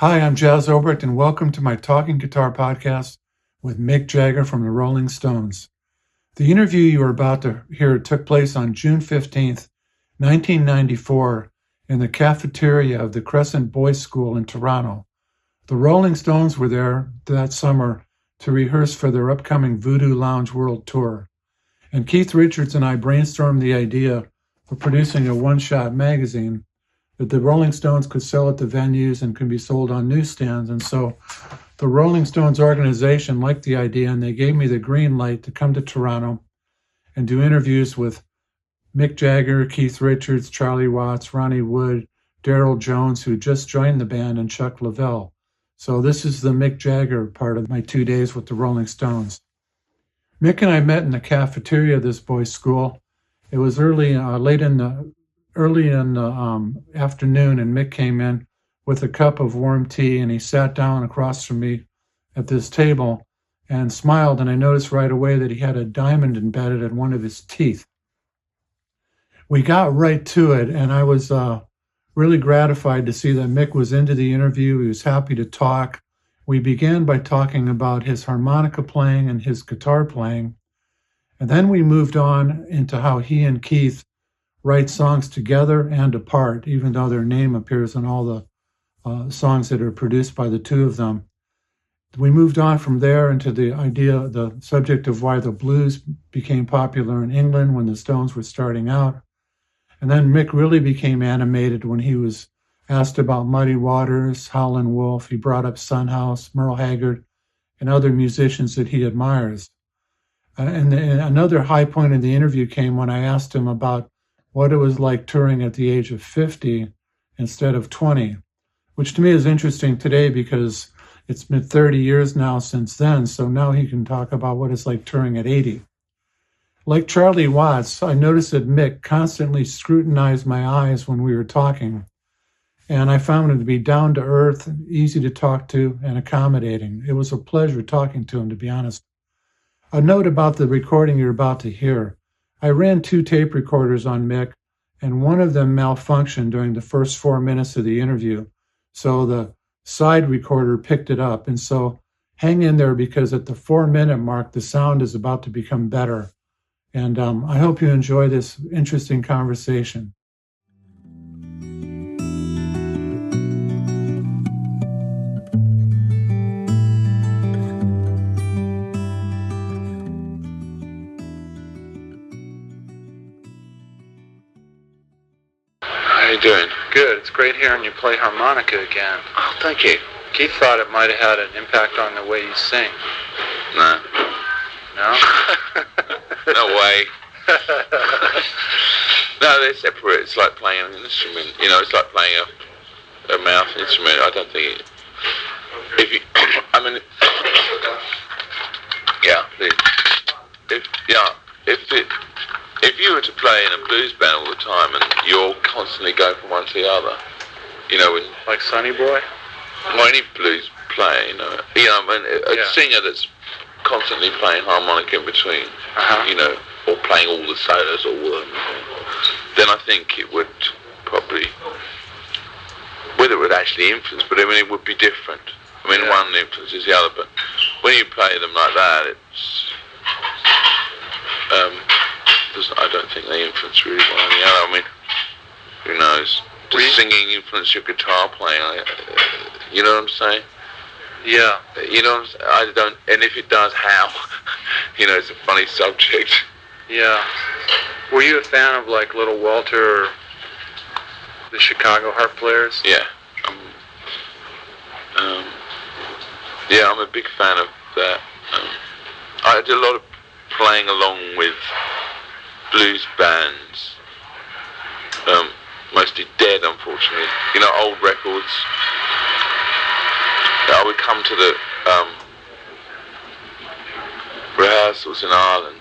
Hi, I'm Jazz Obrecht, and welcome to my Talking Guitar podcast with Mick Jagger from the Rolling Stones. The interview you are about to hear took place on June 15th, 1994, in the cafeteria of the Crescent Boys' School in Toronto. The Rolling Stones were there that summer to rehearse for their upcoming Voodoo Lounge World Tour. And Keith Richards and I brainstormed the idea of producing a one-shot magazine that the Rolling Stones could sell at the venues and could be sold on newsstands. And so the Rolling Stones organization liked the idea, and they gave me the green light to come to Toronto and do interviews with Mick Jagger, Keith Richards, Charlie Watts, Ronnie Wood, Darryl Jones, who just joined the band, and Chuck Leavell. So this is the Mick Jagger part of my 2 days with the Rolling Stones. Mick and I met in the cafeteria of this boys' school. It was early in the afternoon, and Mick came in with a cup of warm tea, and he sat down across from me at this table and smiled, and I noticed right away that he had a diamond embedded in one of his teeth. We got right to it, and I was really gratified to see that Mick was into the interview. He was happy to talk. We began by talking about his harmonica playing and his guitar playing, and then we moved on into how he and Keith write songs together and apart, even though their name appears in all the songs that are produced by the two of them. We moved on from there into the subject of why the blues became popular in England when the Stones were starting out. And then Mick really became animated when he was asked about Muddy Waters, Howlin Wolf. He brought up Son House, Merle Haggard, and other musicians that he admires. And another high point in the interview came when I asked him about what it was like touring at the age of 50 instead of 20, which to me is interesting today because it's been 30 years now since then, so now he can talk about what it's like touring at 80. Like Charlie Watts, I noticed that Mick constantly scrutinized my eyes when we were talking, and I found him to be down to earth, easy to talk to, and accommodating. It was a pleasure talking to him, to be honest. A note about the recording you're about to hear. I ran 2 tape recorders on Mick, and one of them malfunctioned during the first 4 minutes of the interview. So the side recorder picked it up. And so hang in there, because at the 4-minute mark, the sound is about to become better. And I hope you enjoy this interesting conversation. How you doing? Good. It's great hearing you play harmonica again. Oh, thank you. Keith thought it might have had an impact on the way you sing. No. No? No way. No, they're separate. It's like playing an instrument. You know, it's like playing a mouth instrument. I don't think it... If you... I mean... Yeah, if you were to play in a blues band all the time and you're constantly going from one to the other, you know, like Sonny Boy? Or any blues player, you know, I mean, a singer that's constantly playing harmonica in between, you know, or playing all the solos, then I think it would probably, whether it would actually influence, but I mean, it would be different. I mean, one influences the other, but when you play them like that, it's, I don't think they influence really one or the other. I mean, who knows? Does singing influence your guitar playing? You know what I'm saying? Yeah. You know, I don't, and if it does, how? You know, it's a funny subject. Yeah. Were you a fan of like Little Walter or the Chicago harp players? Yeah. Yeah, I'm a big fan of that. I did a lot of playing along with blues bands, mostly dead, unfortunately. You know, old records. I would come to the rehearsals in Ireland,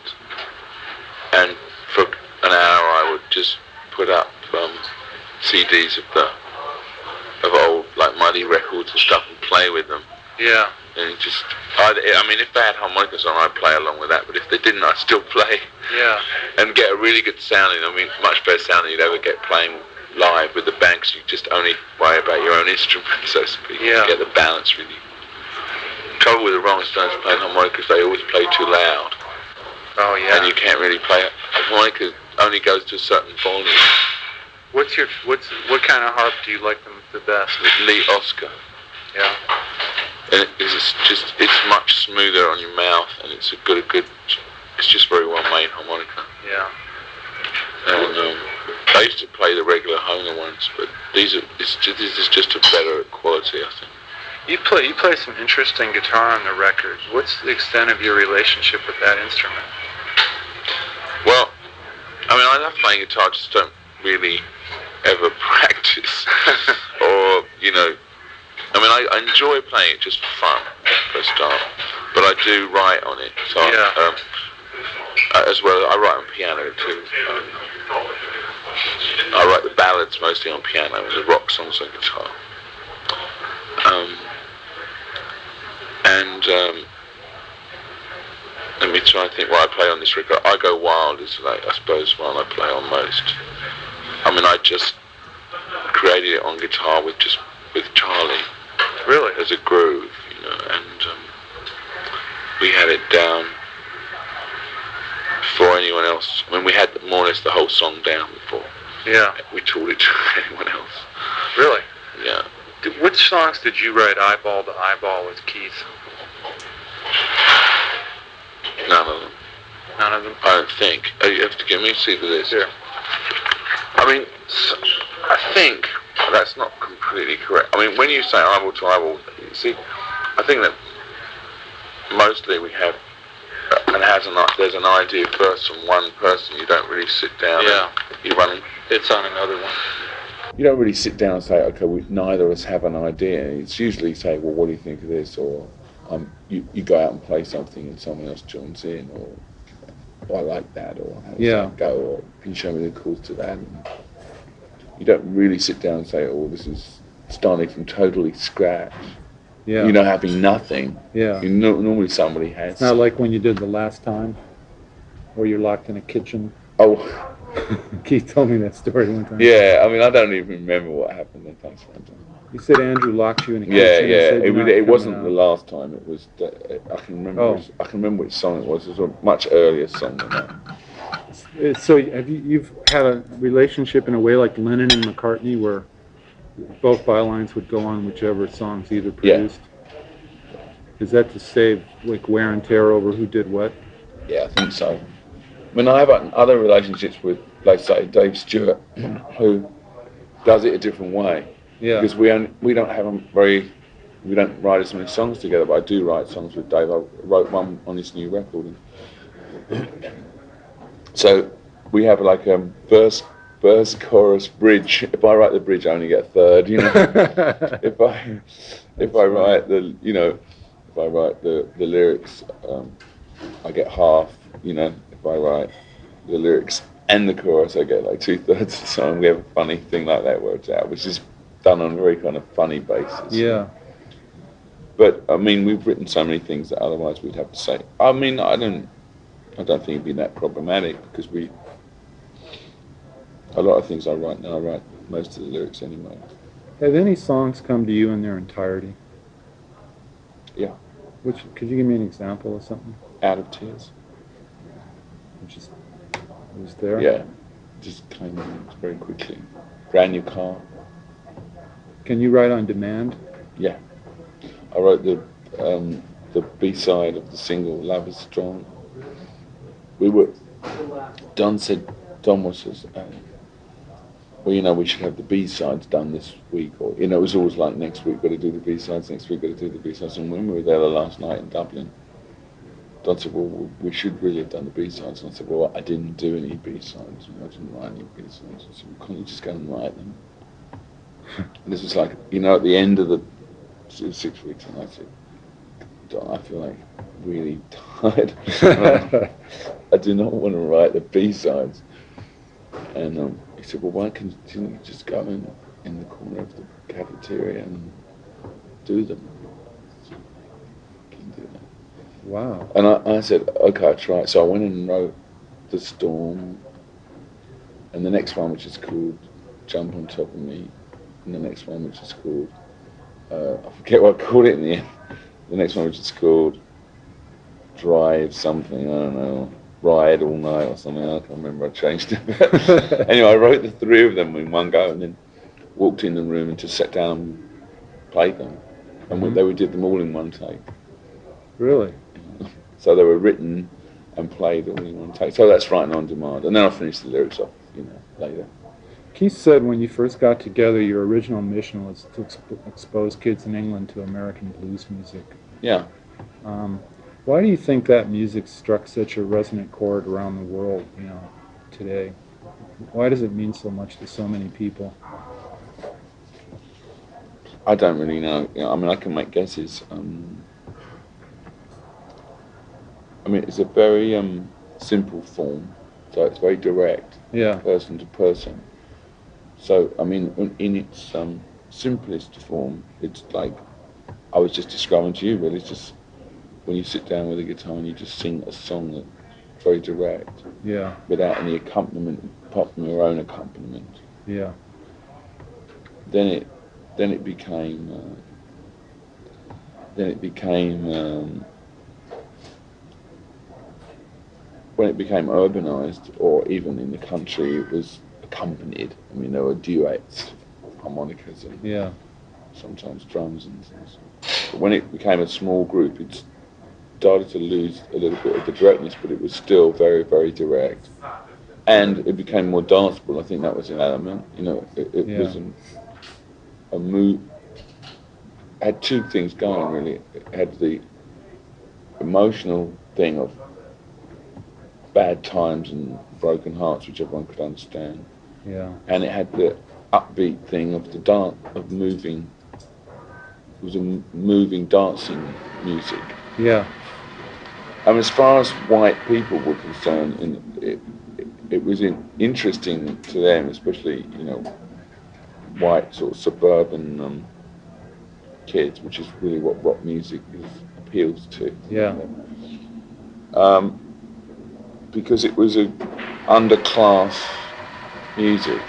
and for an hour I would just put up CDs of old, like Muddy records and stuff, and play with them. Yeah. And just, I mean, if they had harmonicas on, I'd play along with that, but if they didn't, I'd still play. Yeah. And get a really good sounding. I mean, much better sound than you'd ever get playing live with the band, 'cause you just only worry about your own instrument, so to speak. Yeah. You get the balance really. Trouble with the Rolling Stones playing harmonicas, they always play too loud. Oh yeah. And you can't really play it. Harmonica only goes to a certain volume. What kind of harp do you like the best? Lee Oscar. Yeah. And it's much smoother on your mouth, and it's it's just very well made harmonica. Yeah. And I used to play the regular Hohner ones, but this is just a better quality, I think. You play some interesting guitar on the record. What's the extent of your relationship with that instrument? Well, I mean, I love playing guitar, just don't really ever practice. Or, you know, I mean, I enjoy playing it just for fun, for a start. But I do write on it. So yeah. as well, I write on piano too. I write the ballads mostly on piano and the rock songs on guitar. Let me try and think what I play on this record. I Go Wild is, like, I suppose, one I play on most. I mean, I just created it on guitar with Charlie. Really? As a groove, you know, and we had it down before anyone else. I mean, we had more or less the whole song down before. Yeah. We taught it to anyone else. Really? Yeah. Which songs did you write eyeball to eyeball with Keith? None of them. None of them? I don't think. You have to give me a see the list. Sure. I mean, I think that's not completely correct. I mean, when you say eyeball to eyeball, you see, I think that mostly we have, there's an idea first from one person. You don't really sit down. Yeah. And you run. It's on another one. You don't really sit down and say, okay, neither of us have an idea. It's usually say, well, what do you think of this? Or you go out and play something and someone else joins in, or I like that, or how does that go, or can you show me the chords to that? And you don't really sit down and say, oh, this is starting from totally scratch. Yeah. You know, having nothing. Yeah. Normally somebody has. It's not like when you did the last time, where you're locked in a kitchen. Oh. Keith told me that story one time. Yeah, I mean, I don't even remember what happened that time. You said Andrew locked you in a kitchen. Yeah. And said It wasn't the last time. It was. I can remember. Oh. I can remember which song it was. It was a much earlier song than that. So you've had a relationship in a way like Lennon and McCartney, where both bylines would go on whichever songs either produced? Yeah. Is that to save like wear and tear over who did what? Yeah, I think so. I mean, I have other relationships with, like, say, Dave Stewart, who does it a different way. Yeah. Because we don't write as many songs together, but I do write songs with Dave. I wrote one on this new record. So we have like verse, chorus, bridge. If I write the bridge, I only get a third. You know. if I write the lyrics, I get half. You know. If I write the lyrics and the chorus, I get like 2/3 of the song. We have a funny thing like that works out, which is done on a very kind of funny basis. Yeah. But I mean, we've written so many things that otherwise we'd have to say. I mean, I don't think it'd be that problematic, because a lot of things I write now, I write most of the lyrics anyway. Have any songs come to you in their entirety? Yeah. Could you give me an example of something? Out of Tears. Just was there? Yeah, just came in very quickly. Brand New Car. Can you write on demand? Yeah, I wrote the B-side of the single "Love Is Strong." Don was well, you know, we should have the B-sides done this week, or, you know, it was always like, next week got to do the B-sides, next week got to do the B-sides. And when we were there the last night in Dublin, Don said, well, we should really have done the B-sides. And I said, well, I didn't do any B-sides. I didn't write any B-sides. I said, well, can't you just go and write them? And this was like, you know, at the end of the 6 weeks, and I said, Don, I feel like really tired. I do not want to write the B-sides. And he said, well, why can't you just go in the corner of the cafeteria and do them? Can do that. Wow. And I said, okay, I'll try it. So I went and wrote The Storm, and the next one, which is called Jump on Top of Me, and the next one which is called, I forget what I called it in the end. The next one which is called Drive something, I don't know, Ride All Night or something, I can't remember, I changed it. Anyway, I wrote the three of them in one go and then walked in the room and just sat down and played them. And we did them all in one take. Really? So they were written and played all in one take. So that's writing on demand. And then I finished the lyrics off, later. Keith said when you first got together, your original mission was to expose kids in England to American blues music. Yeah. Why do you think that music struck such a resonant chord around the world, today? Why does it mean so much to so many people? I don't really know. I mean, I can make guesses. I mean, it's a very simple form, so it's very direct, person to person. So, I mean, in its simplest form, it's like I was just describing to you, really. It's just when you sit down with a guitar and you just sing a song that's very direct, without any accompaniment, apart from your own accompaniment. Yeah. Then it became when it became urbanized, or even in the country, it was accompanied. I mean, there were duets, harmonicas, and sometimes drums and things. But when it became a small group, it started to lose a little bit of the directness, but it was still very, very direct. And it became more danceable. I think that was an element. It was a move. Had two things going, really. It had the emotional thing of bad times and broken hearts, which everyone could understand. Yeah. And it had the upbeat thing of the dance, of moving. It was a moving, dancing music. Yeah. And as far as white people were concerned, it was interesting to them, especially white sort of suburban kids, which is really what rock music appeals to. Yeah. Because it was a underclass music.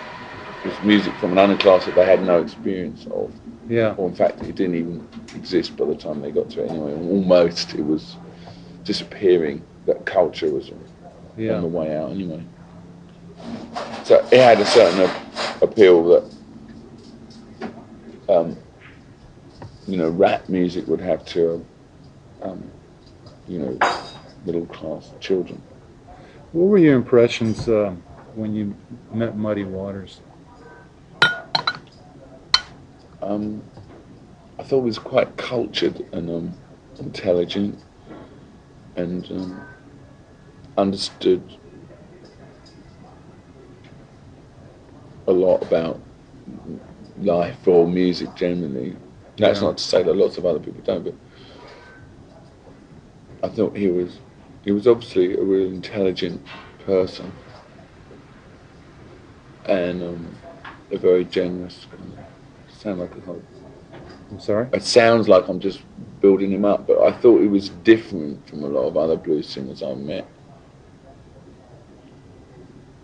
It was music from an underclass that they had no experience of. Yeah. Or in fact, it didn't even exist by the time they got to it anyway. Almost, it was disappearing. That culture was on the way out anyway. So it had a certain appeal that rap music would have to middle class children. What were your impressions when you met Muddy Waters? I thought he was quite cultured and intelligent and understood a lot about life or music generally. That's not to say that lots of other people don't, but I thought he was obviously a really intelligent person and a very generous kind of. I'm sorry? It sounds like I'm just building him up, but I thought he was different from a lot of other blues singers I've met.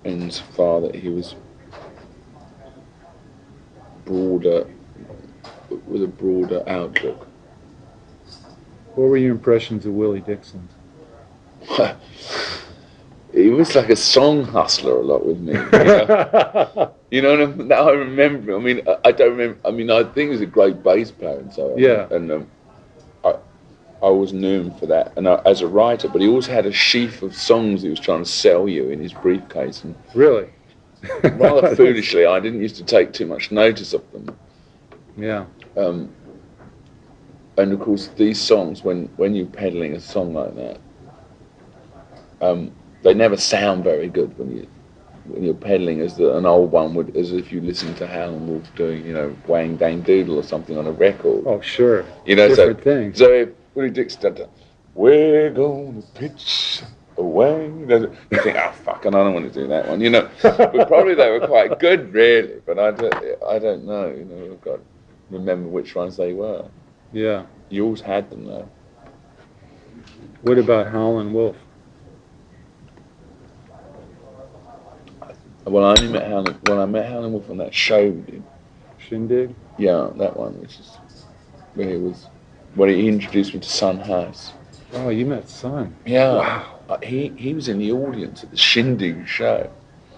Insofar that he was broader, with a broader outlook. What were your impressions of Willie Dixon? He was like a song hustler a lot with me. You know what I mean? Now I remember. I mean, I don't remember. I mean, I think he was a great bass player and so on. Yeah. And I always knew him for that. And as a writer, but he always had a sheaf of songs he was trying to sell you in his briefcase. And really? rather foolishly, I didn't used to take too much notice of them. Yeah. And of course, these songs, when you're peddling a song like that, they never sound very good when you're peddling an old one would, as if you listen to Howlin Wolf doing, Wang Dang Doodle or something on a record. Oh, sure. Different things. So if Willie Dixon did that, we're gonna pitch away. You think, oh fuck, and I don't want to do that one, But probably they were quite good, really. But I don't know. I've got to remember which ones they were. Yeah. You always had them though. What about Howlin Wolf? Well, I only met Howlin. Well, I met Howlin Wolf on that show we did. Shindig? Yeah, that one, which is where he was. Well, he introduced me to Son House. Oh, you met Son. Yeah. Wow. He was in the audience at the Shindig show.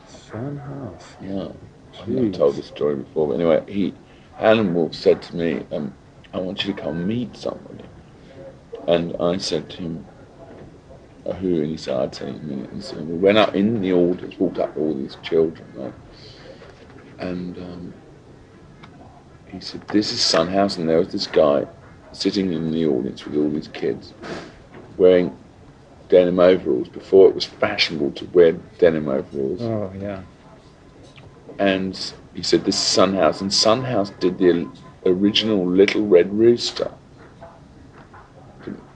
Son House. Yeah. Jeez. I've told this story before, but anyway, Howlin Wolf said to me, I want you to come meet somebody. And I said to him, who? And he said, I'd tell you in a minute. And so we went up in the audience, walked up to all these children, right? And he said, this is Son House, and there was this guy sitting in the audience with all these kids wearing denim overalls before it was fashionable to wear denim overalls. Oh, yeah. And he said, this is Son House, and Son House did the original Little Red Rooster.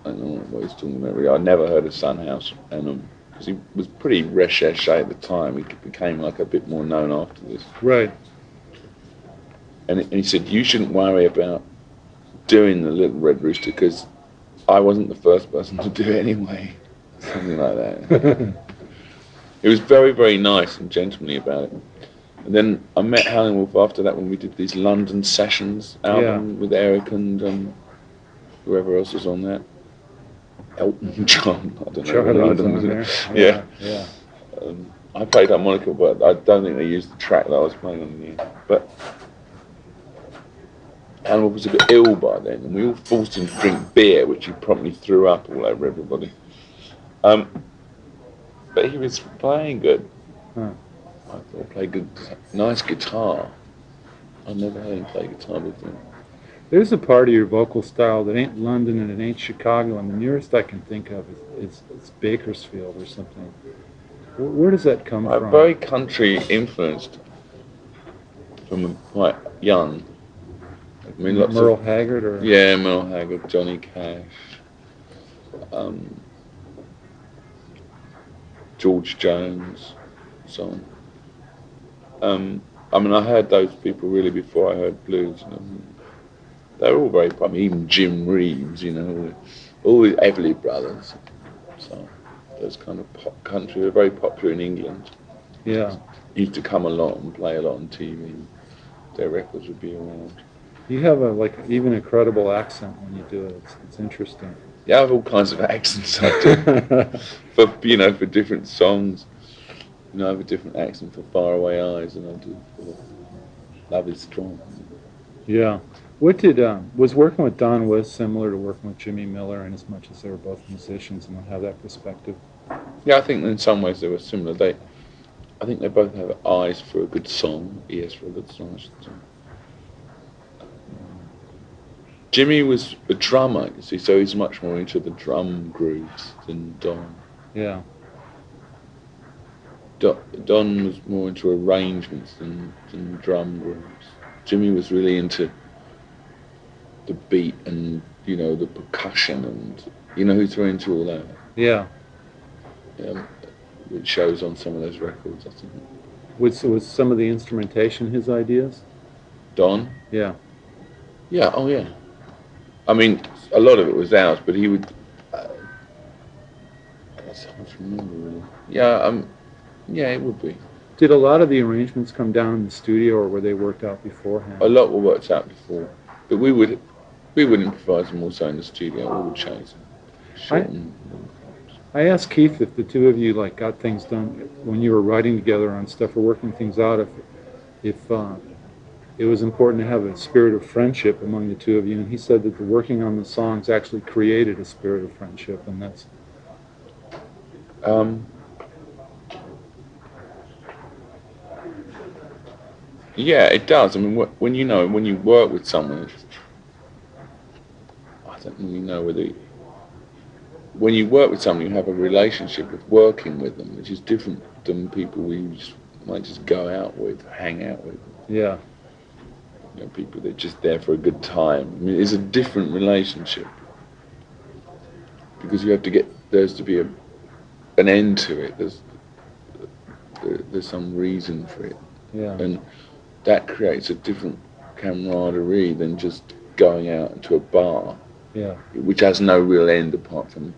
I don't know what he's talking about, really. I'd never heard of Son House, and because he was pretty recherche at the time. He became like a bit more known after this. Right. And he said, you shouldn't worry about doing the Little Red Rooster because I wasn't the first person to do it anyway. Something like that. It was very, very nice and gentlemanly about it. And then I met Howlin Wolf after that when we did these London Sessions album with Eric and whoever else was on that. Elton John, I don't know. Charlie was on there. Yeah. Yeah. I played harmonica, but I don't think they used the track that I was playing on the end. But Howlin Wolf was a bit ill by then, and we all forced him to drink beer, which he promptly threw up all over everybody. But he was playing good. Huh. I thought he played good, nice guitar. I've never heard him play guitar before. There's a part of your vocal style that ain't London and it ain't Chicago, and the nearest I can think of is Bakersfield or something. Where does that come from? I'm very country influenced from quite young. I mean, lots Merle of, Haggard or? Yeah, Merle Haggard, Johnny Cash, George Jones, so on. I mean, I heard those people really before I heard blues. You know. They were all very popular, even Jim Reeves, you know, all the Everly Brothers. So those kind of pop country were very popular in England. Yeah. Used to come along and play a lot on TV. Their records would be around. You have even a credible accent when you do it. It's interesting. Yeah, I have all kinds of accents I do. for different songs. You know, I have a different accent for Faraway Eyes than I do for Love Is Strong. Yeah. What did was working with Don Was similar to working with Jimmy Miller, in as much as they were both musicians and would have that perspective? Yeah, I think in some ways they were similar. I think they both have eyes for a good song, ears for a good song, I should say. Jimmy was a drummer, you see, so he's much more into the drum grooves than Don. Yeah. Don was more into arrangements than drum grooves. Jimmy was really into the beat and, you know, the percussion and, you know, who's really into all that. Yeah. It shows on some of those records, I think. Was some of the instrumentation his ideas? Don? Yeah. Yeah, oh yeah. I mean, a lot of it was ours, but he would... That's hard to remember, really. Yeah, it would be. Did a lot of the arrangements come down in the studio, or were they worked out beforehand? A lot were worked out before, but we would improvise them also in the studio. We would change them. I asked Keith if the two of you got things done when you were writing together on stuff or working things out. If it was important to have a spirit of friendship among the two of you, and he said that the working on the songs actually created a spirit of friendship, and that's. Yeah, it does. I mean, when you work with someone, I don't really know whether. When you work with someone, you have a relationship of working with them, which is different than people we might just go out with, hang out with. Yeah. You know, people that are just there for a good time. I mean, it's a different relationship because you have to there's to be an end to it. There's some reason for it. Yeah. And that creates a different camaraderie than just going out into a bar. Yeah. Which has no real end apart from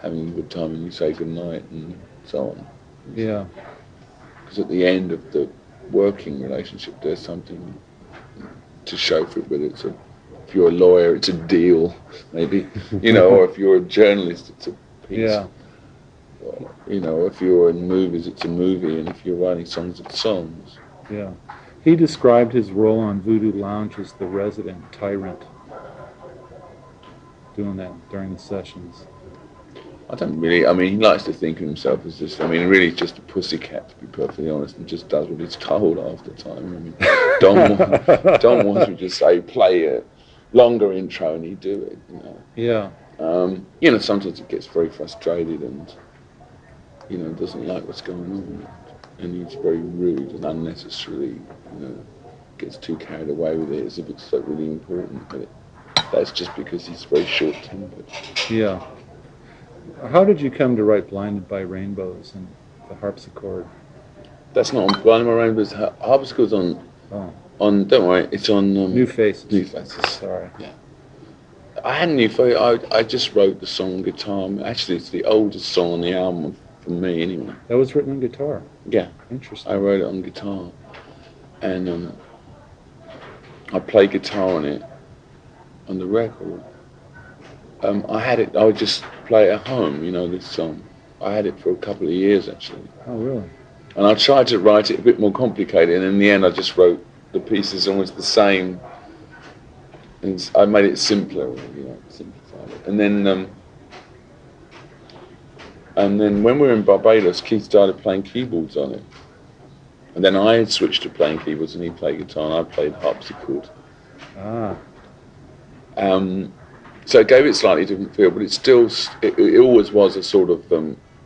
having a good time and you say good night and so on. Yeah. because at the end of the working relationship, there's something to show for it. Whether if you're a lawyer, it's a deal, maybe, or if you're a journalist, it's a piece. Yeah. Or, if you're in movies, it's a movie, and if you're writing songs, it's songs. Yeah. He described his role on Voodoo Lounge as the resident tyrant, doing that during the sessions. I don't really, he likes to think of himself as just, really just a pussycat, to be perfectly honest, and just does what he's told half the time. Don wants me to say, play a longer intro, and he'd do it, Yeah. Sometimes it gets very frustrated and, doesn't like what's going on. And he's very rude and unnecessarily, gets too carried away with it as if it's really important. But that's just because he's very short-tempered. Yeah. How did you come to write Blinded by Rainbows and the harpsichord? That's not on Blinded by Rainbows. Harpsichord's on, don't worry, it's on... New Faces. New Faces. Sorry. Yeah. I had New Faces. I just wrote the song on guitar. Actually, it's the oldest song on the album for me, anyway. That was written on guitar? Yeah. Interesting. I wrote it on guitar. And I play guitar on it, on the record. I would just play it at home, this song. I had it for a couple of years, actually. Oh, really? And I tried to write it a bit more complicated, and in the end I just wrote the pieces almost the same. And I made it simpler, simplified it. And then when we were in Barbados, Keith started playing keyboards on it. And then I had switched to playing keyboards, and he played guitar, and I played harpsichord. Ah. So it gave it a slightly different feel, but it always was a sort of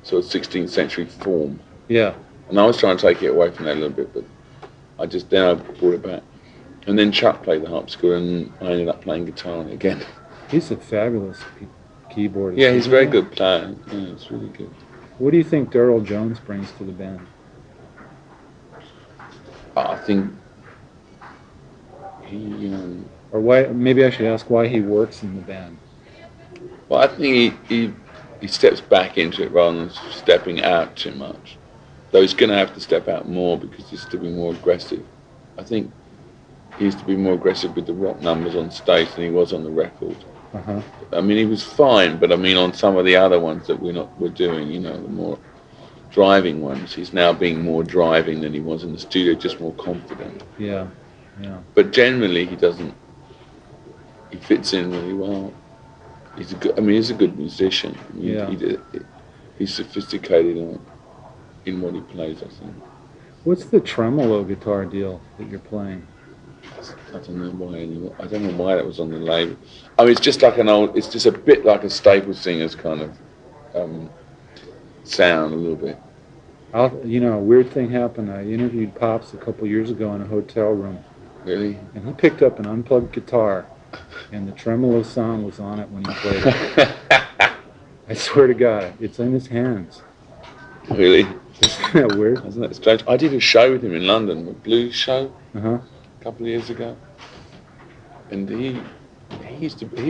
16th century form. Yeah. And I was trying to take it away from that a little bit, but I brought it back. And then Chuck played the harpsichord, and I ended up playing guitar on it again. He's a fabulous keyboardist. Yeah, he's a very good player. Yeah, it's really good. What do you think Darryl Jones brings to the band? I think he, or why? Maybe I should ask why he works in the band. Well, I think he steps back into it rather than stepping out too much. Though he's going to have to step out more because he's to be more aggressive. I think he used to be more aggressive with the rock numbers on stage than he was on the record. Uh-huh. He was fine, but on some of the other ones that we're doing, the more driving ones, he's now being more driving than he was in the studio, just more confident. Yeah, yeah. But generally, he fits in really well. He's a good musician. He's sophisticated in what he plays, I think. What's the tremolo guitar deal that you're playing? I don't know why anymore. I don't know why that was on the label. It's just like it's just a bit like a Staple Singers kind of sound a little bit. A weird thing happened. I interviewed Pops a couple years ago in a hotel room. Really? And he picked up an unplugged guitar, and the tremolo sound was on it when he played it. I swear to God, it's in his hands. Really? Isn't that weird? Isn't that strange? I did a show with him in London, a blues show, Uh-huh. a couple of years ago. And he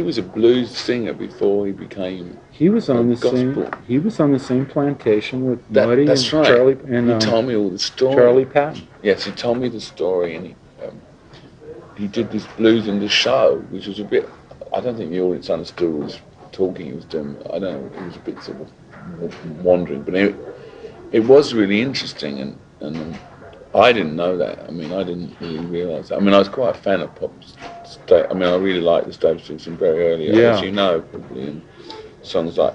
was a blues singer before he became He was on the gospel. same plantation with Muddy that's and right. Charlie and he told me all the story. Charlie Patton. Yes, he told me the story, and he did this blues in the show, which was a bit. I don't think the audience understood what he was talking. He was doing. I don't know. It was a bit sort of wandering, but it was really interesting, and I didn't know that. I didn't really realise that. I was quite a fan of pop. I really liked the Staple Singers from very early, as you know, probably. And songs like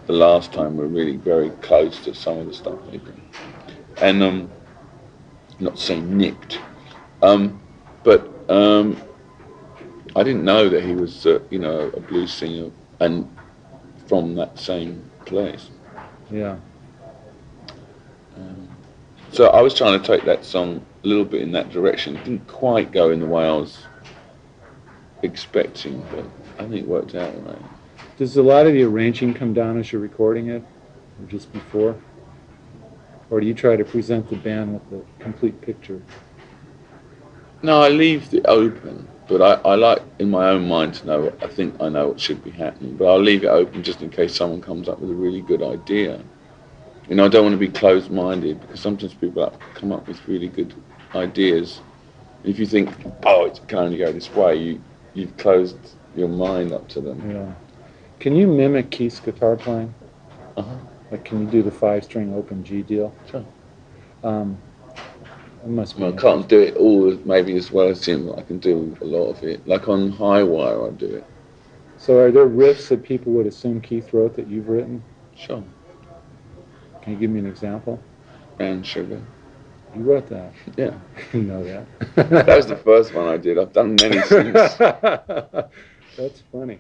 The Last Time were really very close to some of the stuff they did. And not to say nicked, but I didn't know that he was, a blues singer, and from that same place. Yeah. So I was trying to take that song a little bit in that direction. It didn't quite go in the way I was expecting, but I think it worked out all right. Does a lot of the arranging come down as you're recording it, or just before? Or do you try to present the band with the complete picture? No, I leave it open, but I like in my own mind to know. I think I know what should be happening, but I'll leave it open just in case someone comes up with a really good idea. You know, I don't want to be closed-minded, because sometimes people come up with really good ideas. If you think, oh, it can only go this way, you've closed your mind up to them. Yeah. Can you mimic Keith's guitar playing? Uh-huh. Like, can you do the 5-string open G deal? Sure. It must be. Well, I can't do it all maybe as well as him, but I can do a lot of it. Like on High Wire, I do it. So are there riffs that people would assume Keith wrote that you've written? Sure. Can you give me an example? Brown Sugar. You wrote that. Yeah. You know that. That was the first one I did. I've done many since. That's funny.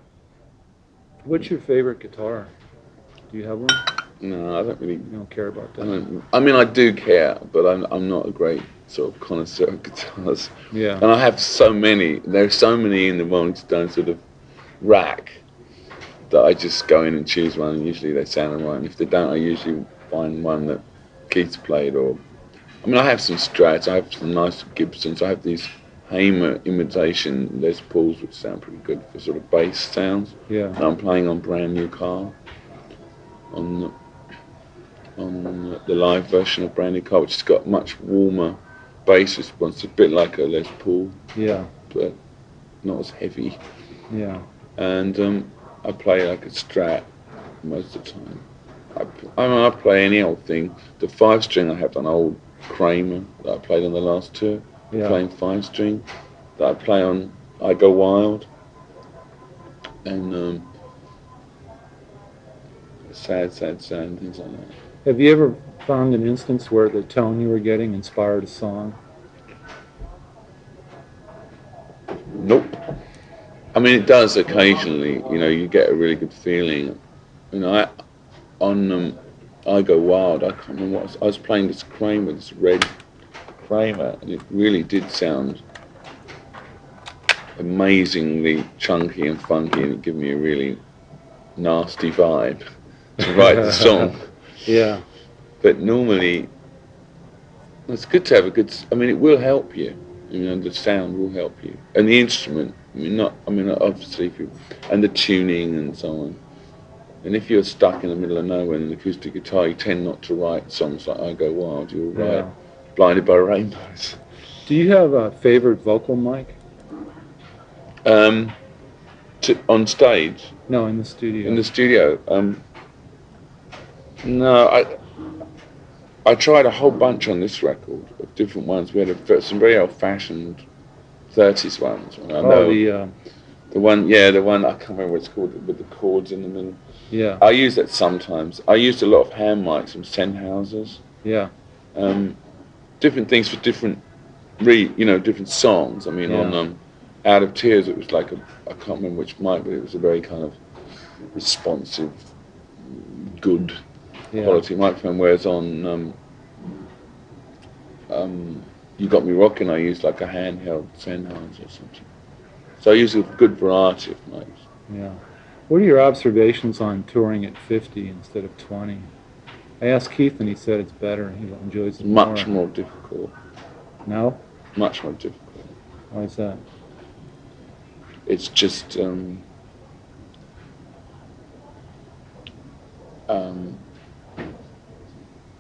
What's your favorite guitar? Do you have one? No, I don't really. You don't care about that. I mean, I do care, but I'm not a great sort of connoisseur of guitars. Yeah. And I have so many. There's so many in the Rolling Stones sort of rack that I just go in and choose one, and usually they sound alright. And if they don't, I usually find one that Keith's played. Or, I mean, I have some Strats. I have some nice Gibsons. I have these Hamer imitation Les Pauls, which sound pretty good for sort of bass sounds. Yeah. And I'm playing on Brand New Car, on the live version of Brand New Car, which has got much warmer bass response, a bit like a Les Paul. Yeah. But not as heavy. Yeah. And I play like a Strat most of the time. I play any old thing. The 5-string, I have an old Kramer that I played on the last tour. Yeah. Playing 5-string that I play on I Go Wild, and sad, things like that. Have you ever found an instance where the tone you were getting inspired a song? Nope. I mean, it does occasionally. You know, you get a really good feeling. You know, on I Go Wild, I can't remember what I was playing this Kramer, this red Kramer, and it really did sound amazingly chunky and funky, and it gave me a really nasty vibe to write the song. Yeah. But normally, it's good to have a good. I mean, it will help you. You know, the sound will help you, and the instrument. Obviously, and the tuning and so on. And if you're stuck in the middle of nowhere in an acoustic guitar, you tend not to write songs like I Go Wild. You'll write Blinded by Rainbows. Do you have a favorite vocal mic? On stage? No, in the studio. In the studio? No, I tried a whole bunch on this record of different ones. We had some very old-fashioned 30s ones. The one, I can't remember what it's called, with the chords in the middle. Yeah. I use that sometimes. I used a lot of hand mics from Sennheisers. Yeah. Different things for different, different songs. I mean, on Out of Tears, it was like I can't remember which mic, but it was a very kind of responsive, good quality microphone. Whereas on You Got Me Rockin', I used like a handheld Sennheiser or something. So I use a good variety of mics. Yeah. What are your observations on touring at 50 instead of 20? I asked Keith and he said it's better. He enjoys it more. Much more difficult. No? Much more difficult. Why is that? It's just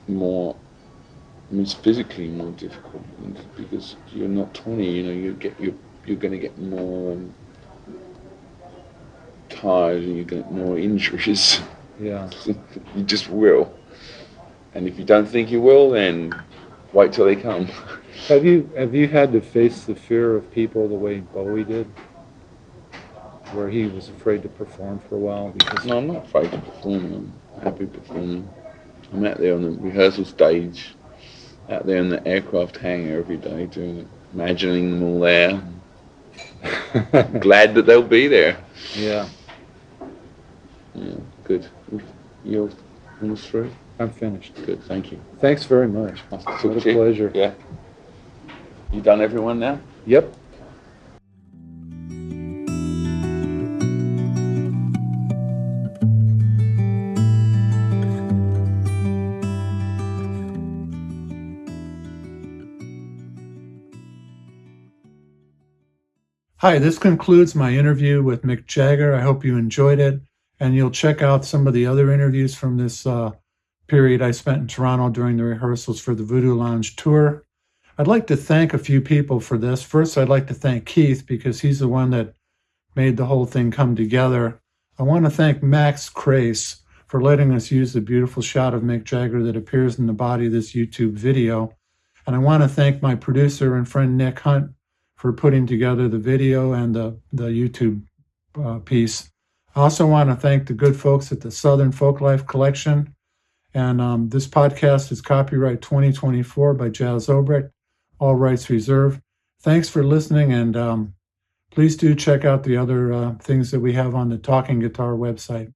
more. I mean, it's physically more difficult because you're not 20. You know, you're going to get more tired and you get more injuries. Yeah. You just will. And if you don't think you will, then wait till they come. Have you had to face the fear of people the way Bowie did, where he was afraid to perform for a while? Because No, I'm not afraid to perform. I'm happy performing. I'm out there on the rehearsal stage, out there in the aircraft hangar every day, doing it, imagining them all there. Glad that they'll be there. Yeah. Yeah, good. You're almost through? I'm finished. Good, thank you. Thanks very much. Nice to What talk a to you. pleasure. Yeah. You done everyone now? Yep. Hi, this concludes my interview with Mick Jagger. I hope you enjoyed it, and you'll check out some of the other interviews from this period I spent in Toronto during the rehearsals for the Voodoo Lounge tour. I'd like to thank a few people for this. First, I'd like to thank Keith because he's the one that made the whole thing come together. I want to thank Max Crace for letting us use the beautiful shot of Mick Jagger that appears in the body of this YouTube video. And I want to thank my producer and friend Nick Hunt for putting together the video and the YouTube piece. I also want to thank the good folks at the Southern Folklife Collection. And this podcast is copyright 2024 by Jazz Obrecht, all rights reserved. Thanks for listening, and please do check out the other things that we have on the Talking Guitar website.